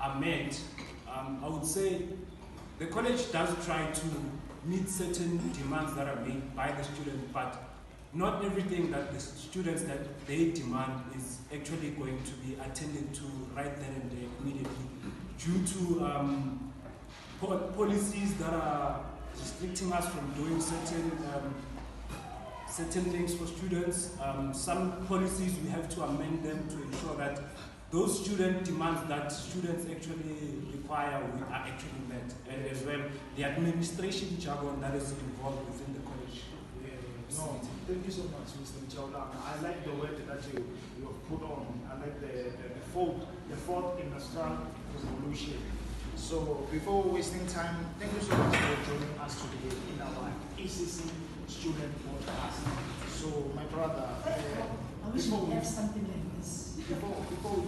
are met, I would say the college does try to meet certain demands that are made by the students, but not everything that the students that they demand is actually going to be attended to right then and there immediately, due to policies that are restricting us from doing certain things for students. Some policies we have to amend them to ensure that those student demands that students actually require are actually met, and as well the administration jargon that is involved within the college. No, thank you so much, Mr. Mtshawulana. I like the word that you have put on. I like the fourth industrial revolution. So before wasting time, thank you so much for joining us today in our EEC Student PoDcast. So my brother, I wish we have something like this. Before we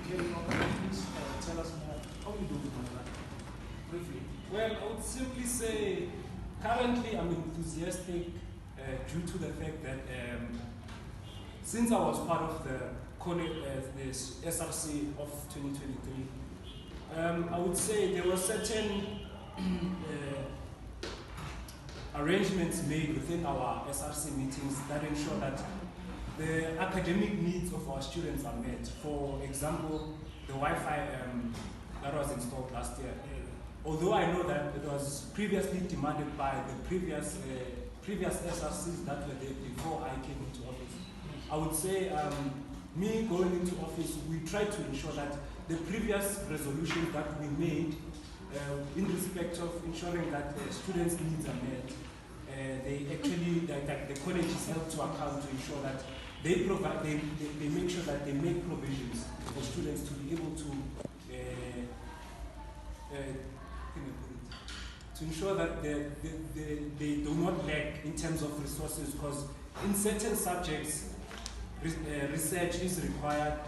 carry on, please tell us more. How you do with that? Briefly. Well, I would simply say currently I'm enthusiastic due to the fact that since I was part of the college, this SRC of 2023, I would say there were certain arrangements made within our SRC meetings that ensure that the academic needs of our students are met. For example, the Wi-Fi that was installed last year. Although I know that it was previously demanded by the previous SRCs that were there before I came into office, I would say me going into office, we tried to ensure that the previous resolutions that we made in respect of ensuring that students' needs are met, they actually, like the college is held to account to ensure that they make sure that they make provisions for students to be able to ensure that they do not lack in terms of resources, because in certain subjects research is required.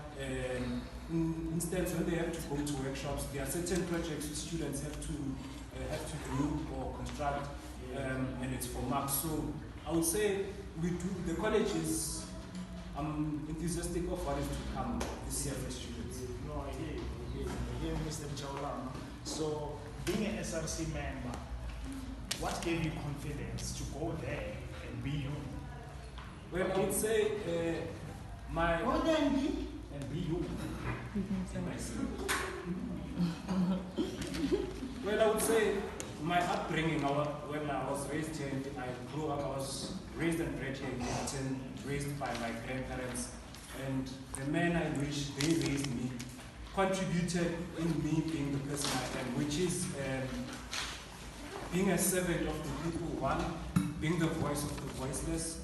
In instance, when they have to go to workshops, there are certain projects students have to do or construct, and it's for marks. So I would say the college is enthusiastic of what is to come this year for students. No, I hear Mr. Mtshawulana. So, being an SRC member, what gave you confidence to go there and be you? Well, I would say my... Go there and be? And be you. Well, I would say my upbringing, when I was raised here, I grew up, I was raised and bred here in Hamilton, raised by my grandparents, and the manner in which they raised me contributed in me being the person I am, which is being a servant of the people, one, being the voice of the voiceless,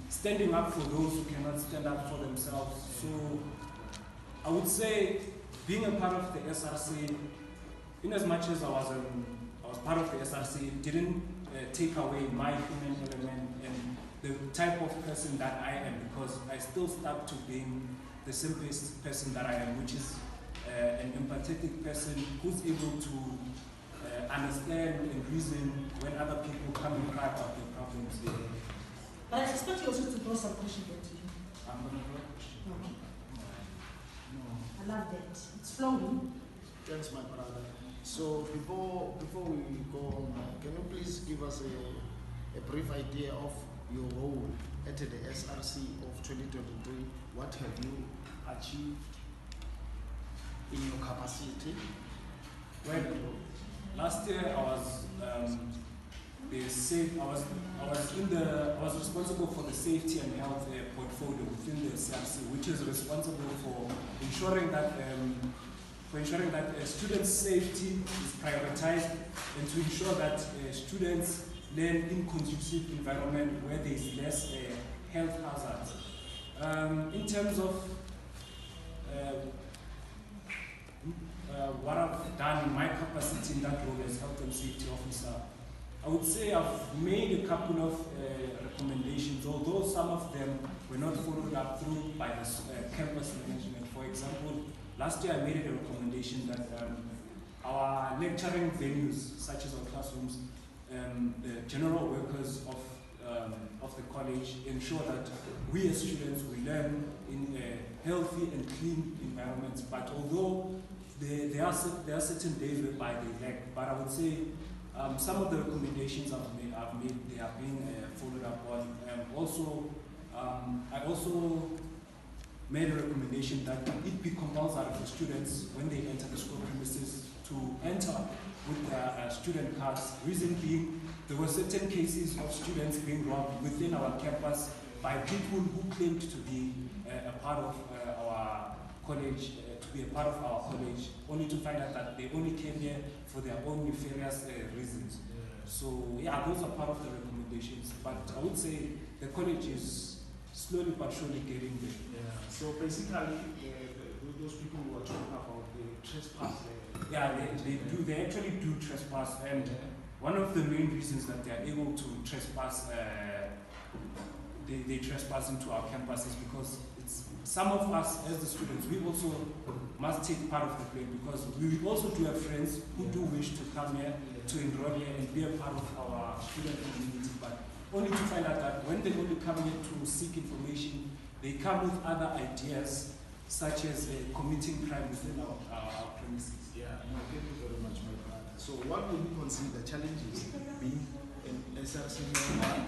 standing up for those who cannot stand up for themselves. So I would say being a part of the SRC, in as much as I was part of the SRC, it didn't take away my human element and the type of person that I am, because I still stuck to being the simplest person that I am, which is an empathetic person who's able to understand and reason when other people come and cry about their problems. But I suspect you also to throw some question back to you. I'm going to throw a question. Okay. No. I love that. It's flowing. Thanks, my brother. So before we go on, can you please give us a brief idea of your role at the SRC of 2023? What have you achieved in your capacity? Well, last year I was I was responsible for the safety and health portfolio within the SRC, which is responsible for ensuring that students' safety is prioritized, and to ensure that students learn in conducive environment where there is less health hazards. In terms of what I've done in my capacity in that role as health and safety officer, I would say I've made a couple of recommendations, although some of them were not followed up through by the campus management. For example, last year I made a recommendation that our lecturing venues, such as our classrooms, the general workers of of the college, ensure that we as students, we learn in a healthy and clean environment. But although there are certain days whereby they lack, but I would say some of the recommendations I've made, they are being followed up on. I also made a recommendation that it be compulsory for students when they enter the school premises to enter with their student cards. Reason being, there were certain cases of students being robbed within our campus by people who claimed to be a part of our college, only to find out that they only came here for their own nefarious reasons. So yeah, those are part of the recommendations. But I would say the college is slowly but surely getting there. Yeah. So basically, those people who are talking about the trespass. Yeah, they actually do trespass, and one of the main reasons that they are able to trespass, they trespass into our campus is because some of us as the students, we also must take part of the blame, because we also do have friends who do wish to come here, to enroll here and be a part of our student community, but only to find out that when they only come here to seek information, they come with other ideas, such as committing crime within our premises. Yeah, no, thank you very much, my brother. So what would you consider challenges being an SRC member